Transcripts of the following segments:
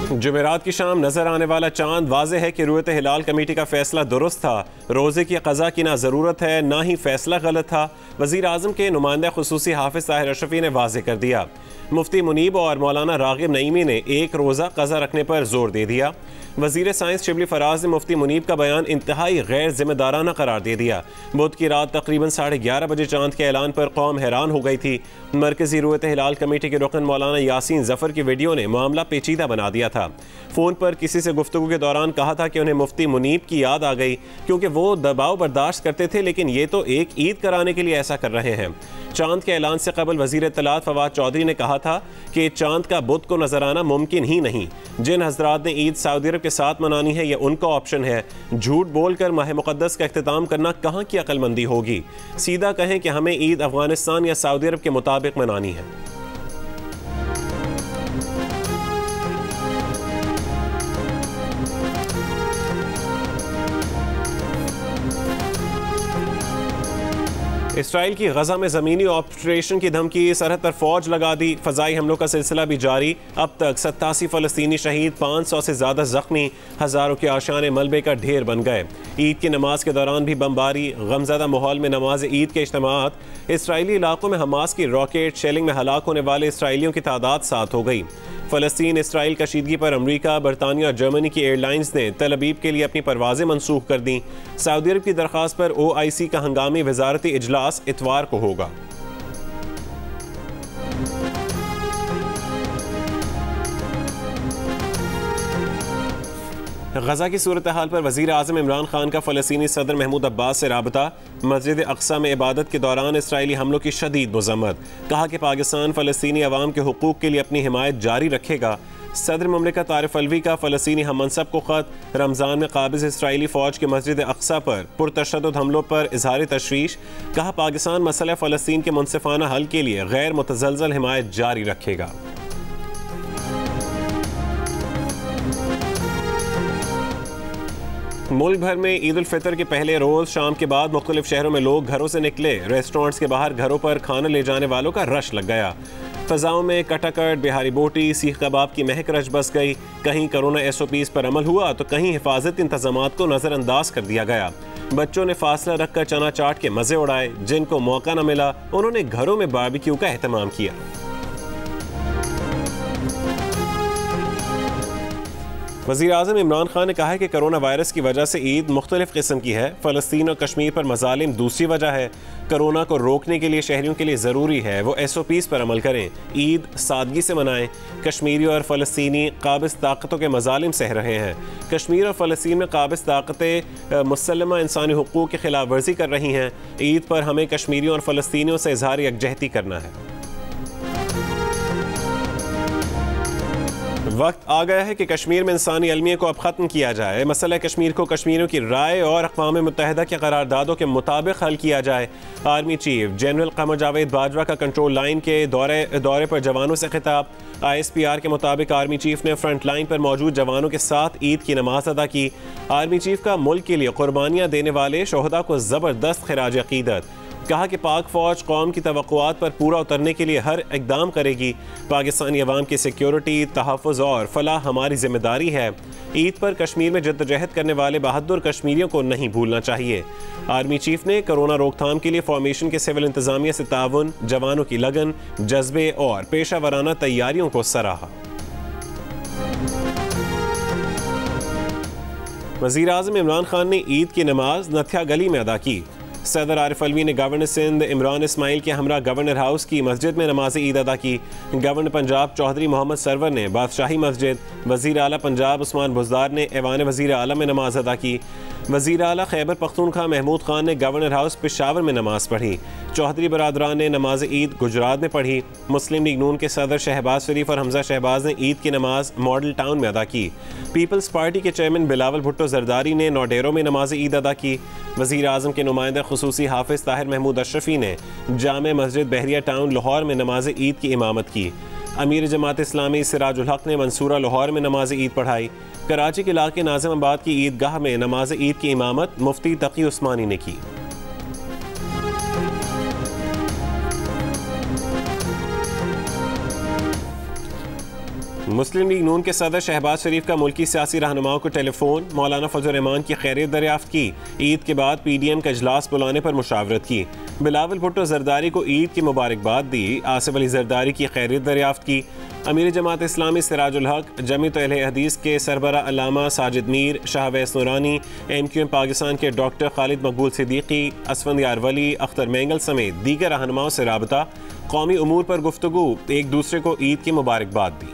जुमेरात की शाम नजर आने वाला चांद वाज़ेह है कि रुयत हिलाल कमेटी का फैसला दुरुस्त था। रोज़े की क़ज़ा की ना ज़रूरत है ना ही फैसला गलत था। वज़ीर आज़म के नुमाइंदा खुसूसी हाफिज़ ताहिर अशरफी ने वाज़ेह कर दिया। मुफ्ती मुनीब और मौलाना रागिब नईमी ने एक रोज़ा क़ज़ा रखने पर जोर दे दिया। वज़ीर साइंस शिबली फराज ने मुफ्ती मुनीब का बयान इंतहाई गैर जिम्मेदाराना करार दे दिया। बुध की रात तकरीबन 11:30 बजे चांद के ऐलान पर कौम हैरान हो गई थी। मरकजी रुयत हिलाल कमेटी के रुकन मौलाना यासीन जफ़र की वीडियो ने मामला पेचीदा बना दिया था। फ़ोन पर किसी से गुफ्तगू के दौरान कहा था कि उन्हें मुफ्ती मुनीब की याद आ गई क्योंकि वो दबाव बर्दाश्त करते थे, लेकिन ये तो एक ईद कराने के लिए ऐसा कर रहे हैं। चांद के ऐलान से कबल वज़ीर इत्तलात फवाद चौधरी ने कहा था कि चांद का बुध को नजर आना मुमकिन ही नहीं। जिन हजरात ने ईद सऊदी अरब के साथ मनानी है यह उनका ऑप्शन है। झूठ बोलकर माह मुक़द्दस का इख्तिताम करना कहाँ की अक्लमंदी होगी। सीधा कहें कि हमें ईद अफगानिस्तान या सऊदी अरब के मुताबिक मनानी है। इसराइल की गजा में ज़मीनी ऑपरेशन की धमकी, सरहद पर फौज लगा दी। फ़ज़ाई हमलों का सिलसिला भी जारी। अब तक 87 फ़लस्तीनी शहीद, 500 से ज़्यादा ज़ख्मी, हज़ारों के आशाने मलबे का ढेर बन गए। ईद की नमाज के दौरान भी बमबारी, गमज़दा माहौल में नमाज ईद के इज्तिमात। इसराइली इलाकों में हमास की रॉकेट शेलिंग में हलाक होने वाले इसराइलियों की तादाद 7 हो गई। फ़लस्तीन इसराइल कशीदगी पर अमरीका, बरतानिया और जर्मनी की एयरलाइंस ने तल अबीब के लिए अपनी परवाज़ें मनसूख कर दी। सऊदी अरब की दरख्वास्त पर OIC का हंगामी वज़ारती इजलास इतवार को होगा। गजा की सूरत हाल पर वज़ीर आज़म इमरान खान का फ़लस्तीनी सदर महमूद अब्बास से राबता। मस्जिद अक्सा में इबादत के दौरान इसराइली हमलों की शदीद मज़म्मत। कहा कि पाकिस्तान फ़लस्तीनी अवाम के हुकूक़ के लिए अपनी हिमायत जारी रखेगा। सदर मुमलिकत आरिफ अलवी का फ़लस्तीनी हम मनसब को ख़त। रमज़ान में काबिज़ इसराइली फ़ौज के मस्जिद अक्सा पर पुरतशद्दुद हमलों पर इज़हार तशवीश। कहा पाकिस्तान मसला फ़लस्तीन के मुनसिफ़ाना हल के लिए गैर मुतज़लज़ल हिमायत जारी रखेगा। मुल्क भर में ईद उल फितर के पहले रोज़ शाम के बाद मुख्तलिफ शहरों में लोग घरों से निकले। रेस्टोरेंट्स के बाहर घरों पर खाना ले जाने वालों का रश लग गया। फ़ज़ाओं में कटाकट, बिहारी बोटी, सीख कबाब की महक रच बस गई। कहीं कोरोना SOPs पर अमल हुआ तो कहीं हिफाजती इंतज़ामात को नज़रअंदाज कर दिया गया। बच्चों ने फासला रखकर चना चाट के मज़े उड़ाए। जिनको मौका न मिला उन्होंने घरों में बारबेक्यू का एहतमाम किया। वज़ीर आज़म इमरान खान ने कहा है कि कोरोना वायरस की वजह से ईद मुख्तलिफ किस्म की है। फ़लस्तीन और कश्मीर पर मज़ालिम दूसरी वजह है। कोरोना को रोकने के लिए शहरियों के लिए ज़रूरी है वो SOPs पर अमल करें। ईद सादगी से मनाएं। कश्मीरी और फ़लस्तीनी काबिज़ ताकतों के मज़ालिम सह रहे हैं। कश्मीर और फ़लस्तीन में काबिज़ ताकतें मुसल्लमा इंसानी हुकूक़ की खिलाफ वर्जी कर रही हैं। ईद पर हमें कश्मीरियों और फ़लस्तीनियों से इज़हार यकजहती करना है। वक्त आ गया है कि कश्मीर में इंसानी अलमिया को अब ख़त्म किया जाए। मसला कश्मीर को कश्मीरियों की राय और अक़वाम मुत्तहिदा के करारदादों के मुताबिक हल किया जाए। आर्मी चीफ जनरल क़मर जावेद बाजवा का कंट्रोल लाइन के दौरे पर जवानों से खिताब। ISPR के मुताबिक आर्मी चीफ ने फ्रंट लाइन पर मौजूद जवानों के साथ ईद की नमाज अदा की। आर्मी चीफ का मुल्क के लिए कुर्बानियाँ देने वाले शोहदा को ज़बरदस्त खिराज अक़ीदत। कहा कि पाक फ़ौज कौम की तवक्कुआत पर पूरा उतरने के लिए हर इक़दाम करेगी। पाकिस्तानी अवाम की सिक्योरिटी, तहफ़्फ़ुज़ और फलाह हमारी ज़िम्मेदारी है। ईद पर कश्मीर में जद्दोजहद करने वाले बहादुर कश्मीरियों को नहीं भूलना चाहिए। आर्मी चीफ ने कोरोना रोकथाम के लिए फॉर्मेशन के सिविल इंतज़ामिया से ताउन, जवानों की लगन, जज्बे और पेशा वराना तैयारियों को सराहा। वज़ीर आज़म इमरान खान ने ईद की नमाज नथिया गली में अदा की। सदर आरिफ अलवी ने गवर्नर सिंध इमरान इस्माइल के हमरा गवर्नर हाउस की मस्जिद में नमाज ईद अदा की। गवर्नर पंजाब चौधरी मोहम्मद सरवर ने बादशाही मस्जिद, वज़ीर आला पंजाब उस्मान बुज़दार ने ऐवान वज़ीर आला में नमाज अदा की। वज़ीर आला खैबर पख्तूनख्वा महमूद खान ने गवर्नर हाउस पेशावर में नमाज पढ़ी। चौधरी बरादरान ने नमाज ईद गुजरात में पढ़ी। मुस्लिम लीग नून के सदर शहबाज शरीफ और हमजा शहबाज ने ईद की नमाज मॉडल टाउन में अदा की। पीपल्स पार्टी के चेयरमैन बिलावल भुट्टो जरदारी ने नौडेरो में नमाज ईद अदा की। वज़ीर आज़म के नुमाइंदा खुसूसी हाफिज़ ताहिर महमूद अशरफी ने जामे मस्जिद बहरिया टाउन लाहौर में नमाज ईद की इमामत की। अमीर जमात इस्लामी सिराजुल हक ने मंसूरा लाहौर में नमाज ईद पढ़ाई। कराची के इलाके नाज़िमाबाद की ईदगाह में नमाज ईद की इमामत मुफ्ती तकी उस्मानी ने की। मुस्लिम लीग नून के सदर शहबाज शरीफ का मुल्की सियासी रहनुमाओं को टेलीफोन, मौलाना फजल रहमान की खैरियत दरियाफ्त की। ईद के बाद PDM का इजलास बुलाने पर मुशावरत की। बिलावल भुट्टो जरदारी को ईद की मुबारकबाद दी। आसिफ अली जरदारी की खैरियत दरियाफ्त की। अमीर जमात इस्लामी सिराजुल हक, जमीयत अहले हदीस के सरबरा अल्लामा साजिद मीर, शाहवैस नूरानी, MQM पाकिस्तान के डॉक्टर खालिद मकबूल सिद्दीकी, असफंदियार वली, अख्तर मेंगल समेत दीगर रहनुमाओं से राबता, कौमी उमूर पर गुफ्तगू, एक दूसरे को ईद की मुबारकबाद दी।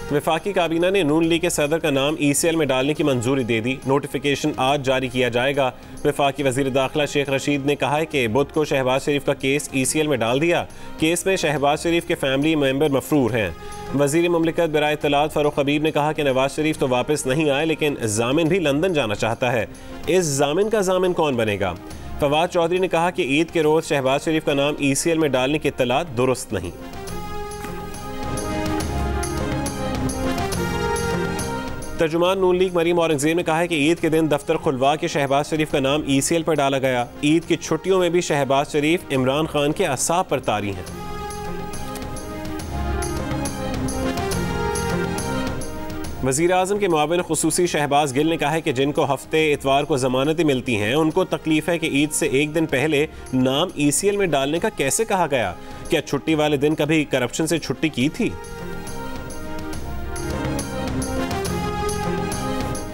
वफाकी काबीना ने नून लीग के सदर का नाम ECL में डालने की मंजूरी दे दी। नोटिफिकेशन आज जारी किया जाएगा। वफाकी वजीर दाखिला शेख रशीद ने कहा है कि बुध को शहबाज शरीफ का केस ECL में डाल दिया। केस में शहबाज शरीफ के फैमिली मेंबर मफरूर हैं। वजीर मुमलिकत बराए इत्तलात फारूक हबीब ने कहा कि नवाज शरीफ तो वापस नहीं आए, लेकिन जामिन भी लंदन जाना चाहता है। इस जामिन का जामिन कौन बनेगा? फवाद चौधरी ने कहा कि ईद के रोज़ शहबाज शरीफ का नाम ECL में डालने की इत्तलात दुरुस्त नहीं। तर्जुमान नून लीग मरीम औरंगजेब ने कहा है कि ईद के दिन दफ्तर खुलवा के शहबाज शरीफ का नाम ECL पर डाला गया। ईद की छुट्टियों में भी शहबाज शरीफ इमरान खान के असाब पर तारी हैं। वज़ीर आज़म के मुआविन खुसूसी शहबाज गिल ने कहा है कि जिनको हफ्ते इतवार को जमानतें मिलती हैं, उनको तकलीफ है कि ईद से एक दिन पहले नाम ECL में डालने का कैसे कहा गया। क्या छुट्टी वाले दिन कभी करप्शन से छुट्टी की थी?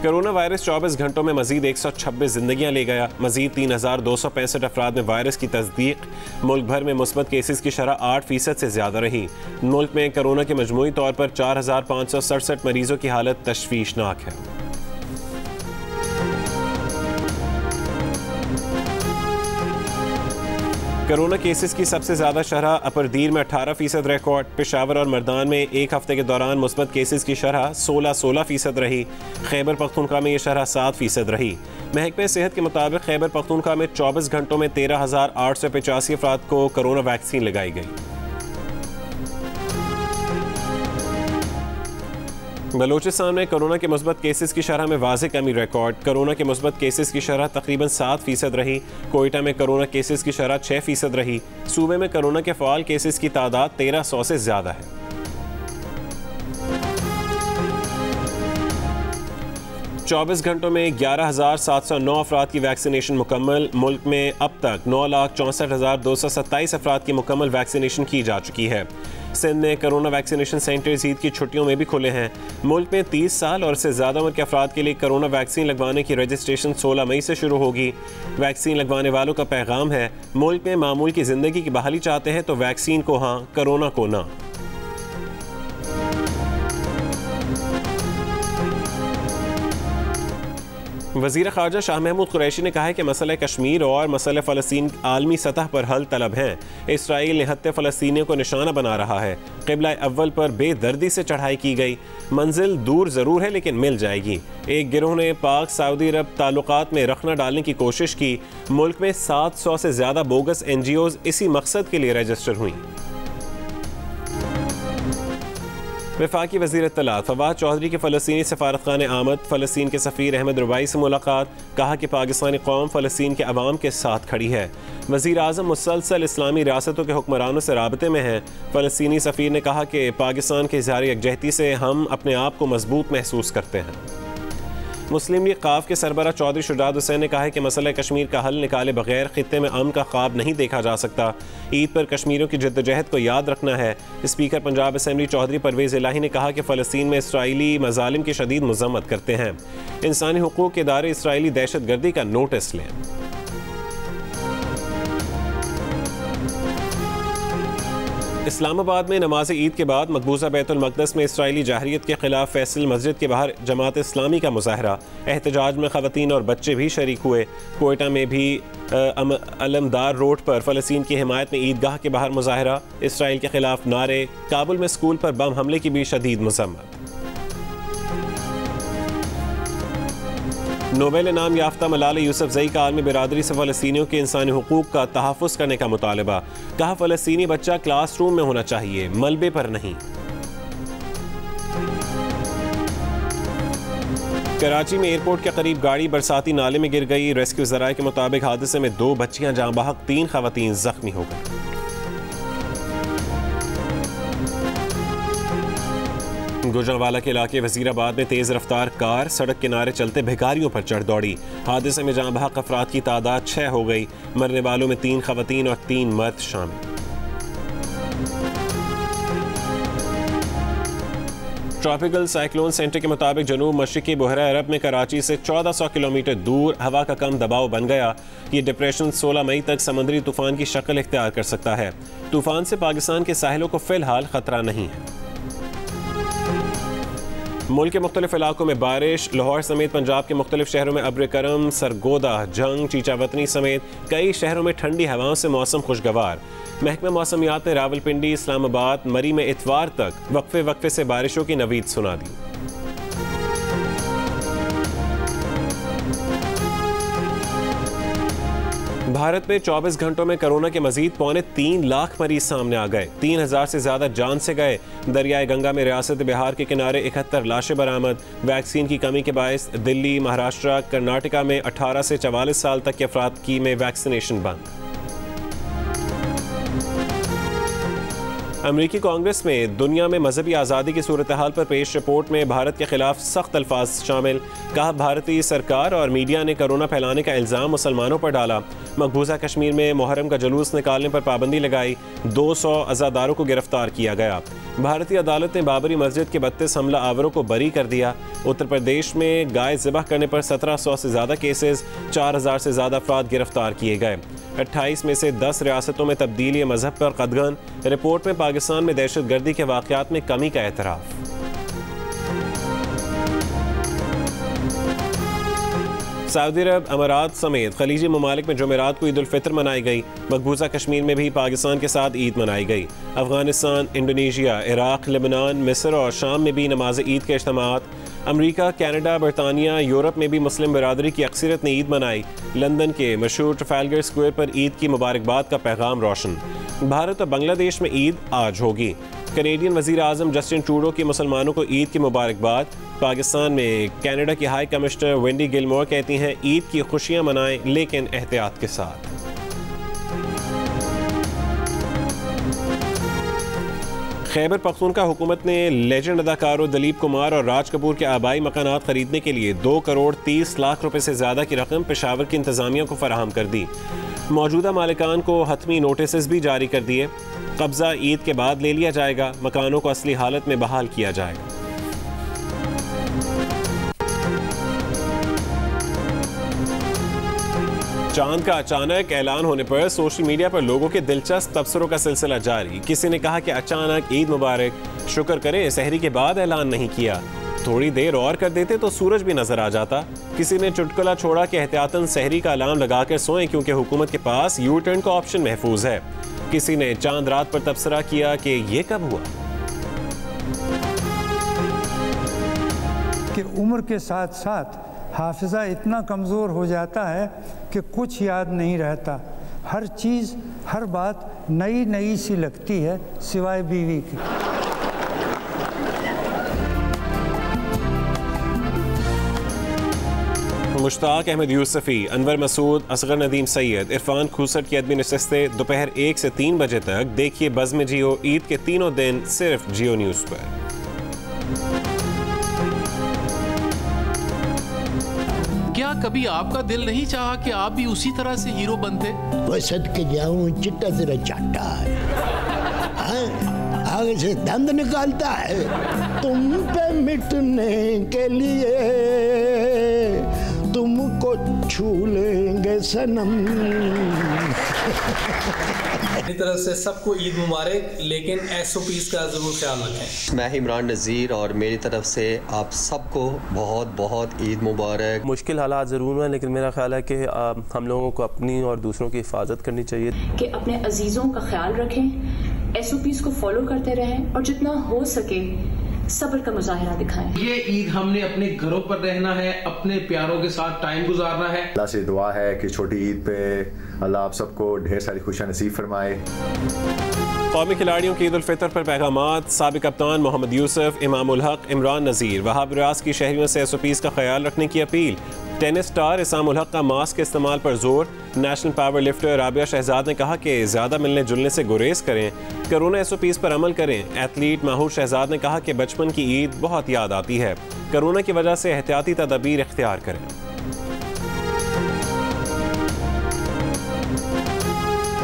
कोरोना वायरस 24 घंटों में मजीद 126 जिंदगियां ले गया। मजीद 3265 अफराद में वायरस की तस्दीक। मुल्क भर में मुस्बत केसेस की शरह 8% से ज्यादा रही। मुल्क में कोरोना के मजमूई तौर पर 4567 मरीजों की हालत तशवीशनाक है। कोरोना केसेस की सबसे ज़्यादा शरह अपरदीर में 18% रिकॉर्ड। पेशावर और मर्दान में एक हफ्ते के दौरान मुस्बत केसेस की शरह 16% रही। खैबर पख्तूनख्वा में ये शरह 7% रही। महकमे सेहत के मुताबिक खैबर पख्तूनख्वा में 24 घंटों में 13,885 अफराद को कोरोना वैक्सीन लगाई गई। बलूचिस्तान में कोरोना के मुस्बत केसेस की शरह में वाज़ेह कमी रिकॉर्ड। कोरोना के मुस्बत केसेस की शरह तकरीबन 7% रही। कोयटा में कोरोना केसेस की शरह 6% रही। सूबे में कोरोना के फ़ाल केसेस की तादाद 1300 से ज़्यादा है। चौबीस घंटों में 11,709 अफराद की वैक्सीनेशन मुकम्मल। मुल्क में अब तक 9,64,227 अफराद की मुकम्मल वैक्सीनेशन की जा चुकी है। सिंध में कोरोना वैक्सीनेशन सेंटर्स ईद की छुट्टियों में भी खुले हैं। मुल्क में 30 साल और इससे ज़्यादा उम्र के अफराद के लिए कोरोना वैक्सीन लगवाने की रजिस्ट्रेशन 16 मई से शुरू होगी। वैक्सीन लगवाने वालों का पैगाम है, मुल्क में मामूल की ज़िंदगी की बहाली चाहते हैं तो वैक्सीन को हाँ, कोरोना को ना। वज़ीर ख़ारजा शाह महमूद कुरैशी ने कहा है कि मसला कश्मीर और मसला फ़लस्तीन आलमी सतह पर हल तलब हैं। इसराइल निहत्ते फ़लस्तीनियों को निशाना बना रहा है। क़िबला अव्वल पर बेदर्दी से चढ़ाई की गई। मंजिल दूर ज़रूर है लेकिन मिल जाएगी। एक गिरोह ने पाक सऊदी अरब ताल्लुकात में रखना डालने की कोशिश की। मुल्क में 700 से ज़्यादा बोगस NGOs इसी मकसद के लिए रजिस्टर हुई। वफाकी वज़ीर इत्तलात फवाद चौधरी की फ़लस्तीनी सफारतखाने आमद। फ़लस्तीन के सफ़ीर अहमद रुबाई से मुलाकात। कहा कि पाकिस्तानी कौम फ़लस्तीन के अवाम के साथ खड़ी है। वज़ीर आज़म मुसलसल इस्लामी रियासतों के हुक्मरानों से राबते में हैं। फ़लस्तीनी सफ़ीर ने कहा कि पाकिस्तान के इज़हार यकजहती से हम अपने आप को मजबूत महसूस करते हैं। मुस्लिम लीग काफ के सरबरा चौधरी शुजात हुसैन ने कहा है कि मसला कश्मीर का हल निकाले बगैर खित्ते में अमन का ख्वाब नहीं देखा जा सकता। ईद पर कश्मीरियों की जद्दोजहद को याद रखना है। स्पीकर पंजाब असम्बली चौधरी परवेज़ इलाही ने कहा कि फ़लस्तीन में इसराइली मज़ालिम की शदीद मज़म्मत करते हैं। इंसानी हुकूक के इदारे इसराइली दहशत गर्दी का नोटिस लें। इस्लामाबाद में नमाज ईद के बाद मकबूजा बैतुल मक़दस में इसराइली जाहरियत के खिलाफ फैसल मस्जिद के बाहर जमात इस्लामी का मुज़ाहरा। एहतजाज में ख़वातीन और बच्चे भी शरीक हुए। कोयटा में भी अलमदार रोड पर फ़लस्तीन की हिमायत में ईदगाह के बाहर मुज़ाहरा। इसराइल के खिलाफ नारे। काबुल में स्कूल पर बम हमले की भी शदीद मज़म्मत। नोबेल इनाम याफ्ता मलाला यूसुफजई का आलमी बिरादरी से फ़लस्तीनियों के इंसानी हुकूक का तहफ़्फ़ुज़ करने का मुतालबा। कहा फ़लस्तीनी बच्चा क्लासरूम में होना चाहिए, मलबे पर नहीं। कराची में एयरपोर्ट के करीब गाड़ी बरसाती नाले में गिर गई। रेस्क्यू ज़राए के मुताबिक हादसे में 2 बच्चियां जाँ बहक, 3 ख़वातीन ज़ख्मी हो गई। गुजरांवाला के इलाके वजीराबाद में तेज़ रफ्तार कार सड़क किनारे चलते भिखारियों पर चढ़ दौड़ी। हादसे में जहां बहक अफराद की तादाद 6 हो गई। मरने वालों में 3 खवातीन और 3 मर्द शामिल। ट्रॉपिकल साइक्लोन सेंटर के मुताबिक जनूब मशरिकी बुहरा अरब में कराची से 1400 किलोमीटर दूर हवा का कम दबाव बन गया। ये डिप्रेशन 16 मई तक समुद्री तूफान की शक्ल इख्तियार कर सकता है। तूफान से पाकिस्तान के साहिलों को फिलहाल खतरा नहीं है। मुल्क के मुख्तलिफ इलाकों में बारिश। लाहौर समेत पंजाब के मुख्तलिफ शहरों में अब्र करम, सरगोदा, जंग, चीचावतनी समेत कई शहरों में ठंडी हवाओं से मौसम खुशगवार। महकमा मौसमियात ने रावलपिंडी, इस्लामाबाद, मरी में इतवार तक वक्फे वक्फे से बारिशों की नवीद सुना दी। भारत में 24 घंटों में कोरोना के मजीद 3.25 लाख मरीज सामने आ गए। 3000 से ज्यादा जान से गए। दरियाए गंगा में रियासत बिहार के किनारे 71 लाशें बरामद। वैक्सीन की कमी के बायस दिल्ली, महाराष्ट्र, कर्नाटका में 18 से 44 साल तक के अफराद की में वैक्सीनेशन बंद। अमरीकी कांग्रेस में दुनिया में मजहबी आज़ादी की सूरत हाल पर पेश रिपोर्ट में भारत के खिलाफ सख्त अल्फाज शामिल। कहा, भारतीय सरकार और मीडिया ने कोरोना फैलाने का इल्ज़ाम मुसलमानों पर डाला। मकबूजा कश्मीर में मुहर्रम का जुलूस निकालने पर पाबंदी लगाई। 200 अज़ादारों को गिरफ्तार किया गया। भारतीय अदालत ने बाबरी मस्जिद के 32 हमला आवरों को बरी कर दिया। उत्तर प्रदेश में गाय ज़िबह करने पर 1700 से ज़्यादा केसेस, 4000 से ज़्यादा अफराद गिरफ्तार किए गए। 28 में से 10 रियासतों में तब्दीली मजहब पर कदगन। रिपोर्ट में पाकिस्तान में दहशतगर्दी के वाक़यात में कमी का एतराफ़। सऊदी अरब, अमारात समेत खलीजी ममालिक में जुमेरात को ईद उल फितर मनाई गई। मकबूजा कश्मीर में भी पाकिस्तान के साथ ईद मनाई गई। अफगानिस्तान, इंडोनेशिया, इराक, लेबनान, मिस्र और शाम में भी नमाज ईद के इज्तिमात। अमरीका, कनाडा, बरतानिया, यूरोप में भी मुस्लिम बिरादरी की अक्सरियत ने ईद मनाई। लंदन के मशहूर ट्रफालगर स्क्वायर पर ईद की मुबारकबाद का पैगाम रोशन। भारत और बांग्लादेश में ईद आज होगी। कैनेडियन वज़ीर आज़म जस्टिन ट्रूडो की मुसलमानों को ईद की मुबारकबाद। पाकिस्तान में कनाडा की हाई कमिश्नर वेंडी गिलमोर कहती हैं, ईद की खुशियां मनाएं लेकिन एहतियात के साथ। खैबर पख्तूनख्वा हुकूमत ने लेजेंड अदाकारों दिलीप कुमार और राज कपूर के आबाई मकानात खरीदने के लिए 2 करोड़ 30 लाख रुपए से ज़्यादा की रकम पेशावर की इंतज़ामिया को फराहम कर दी। मौजूदा मालिकान को हतमी नोटिस भी जारी कर दिए। कब्जा ईद के बाद ले लिया जाएगा। मकानों को असली हालत में बहाल किया जाएगा। चांद का अचानक ऐलान होने पर सोशल मीडिया पर लोगों के दिलचस्प तबसरों का सिलसिला जारी। किसी ने कहा कि अचानक ईद मुबारक, शुक्र करें सहरी के बाद ऐलान नहीं किया, थोड़ी देर और कर देते तो सूरज भी नजर आ जाता। किसी ने चुटकुला छोड़ा कि एहतियातन सहरी का अलार्म लगाकर सोएं क्योंकि हुकूमत के पास यू टर्न का ऑप्शन महफूज है। किसी ने चांद रात पर तबसरा किया कि ये कब हुआ। कि उम्र के साथ साथ हाफिज़ा इतना कमज़ोर हो जाता है कि कुछ याद नहीं रहता। हर चीज़, हर बात नई नई सी लगती है सिवाय बीवी की। मुश्ताक अहमद यूसुफी, अनवर मसूद, असगर नदीम सैयद, इरफान खूसट की अदबी नशिस्तें दोपहर 1 से 3 बजे तक देखिए बज़्म जियो। ईद के तीनों दिन सिर्फ जियो न्यूज़ पर। क्या कभी आपका दिल नहीं चाहा कि आप भी उसी तरह से हीरो बनते? वो सदके जाऊं, चिट्टा तेरा चाटा है, आगे से दंद निकालता है। तुम पे मिटने के लिए तुमको छू लेंगे सनम। मेरी तरफ से सबको ईद मुबारक, लेकिन SOPs का जरूर ख्याल रखें। मैं इमरान नज़ीर और मेरी तरफ से आप सबको बहुत बहुत ईद मुबारक। मुश्किल हालात ज़रूर हैं, लेकिन मेरा ख्याल है कि हम लोगों को अपनी और दूसरों की हिफाजत करनी चाहिए। कि अपने अजीज़ों का ख्याल रखें, SOPs को फॉलो करते रहें और जितना हो सके सब्र का मुजाहिरा दिखाएं। ये ईद हमने अपने घरों पर रहना है, अपने प्यारों के साथ टाइम गुजारना है। अल्लाह से दुआ है कि छोटी ईद पे अल्लाह आप सबको ढेर सारी खुशियां नसीब फरमाए। कौमी खिलाड़ियों की ईद उल फितर पर पैगामात। साबिक कप्तान मोहम्मद यूसुफ, इमामुल हक, इमरान नज़ीर, वहाब रियाज की शहरियों से SOPs का ख्याल रखने की अपील। टेनिस स्टार इसाम उल हक का मास्क के इस्तेमाल पर जोर। National power lifter Rabia Shahzad ने कहा कि ज़्यादा मिलने जुलने से गुरेज करें, कोरोना SOPs पर अमल करें। एथलीट माहूर शहजाद ने कहा कि बचपन की ईद बहुत याद आती है, कोरोना की वजह से एहतियाती तदबीर इख्तियार करें।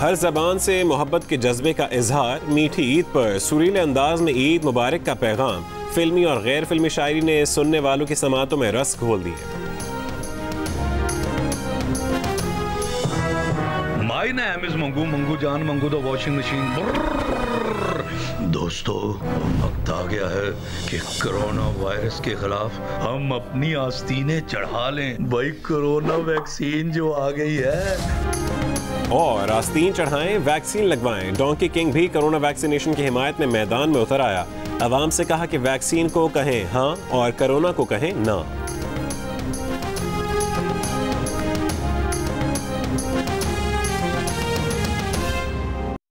हर ज़बान से मोहब्बत के जज्बे का इजहार, मीठी ईद पर सुरीले अंदाज में ईद मुबारक का पैगाम। फिल्मी और गैर फिल्मी शायरी ने सुनने वालों की समातों में रस घोल दिए। My name is Mangu, Mangu जान मंगू द वॉशिंग मशीन। दोस्तों, वक्त आ गया है कि कोरोना वायरस के खिलाफ हम अपनी आस्तीनें चढ़ा लें। भाई कोरोना वैक्सीन जो आ गई है, और आस्तीन चढ़ाएं, वैक्सीन लगवाएं। डोंकी किंग भी कोरोना वैक्सीनेशन की हिमायत में मैदान में उतर आया। अवाम से कहा कि वैक्सीन को कहें हाँ और कोरोना को कहें ना।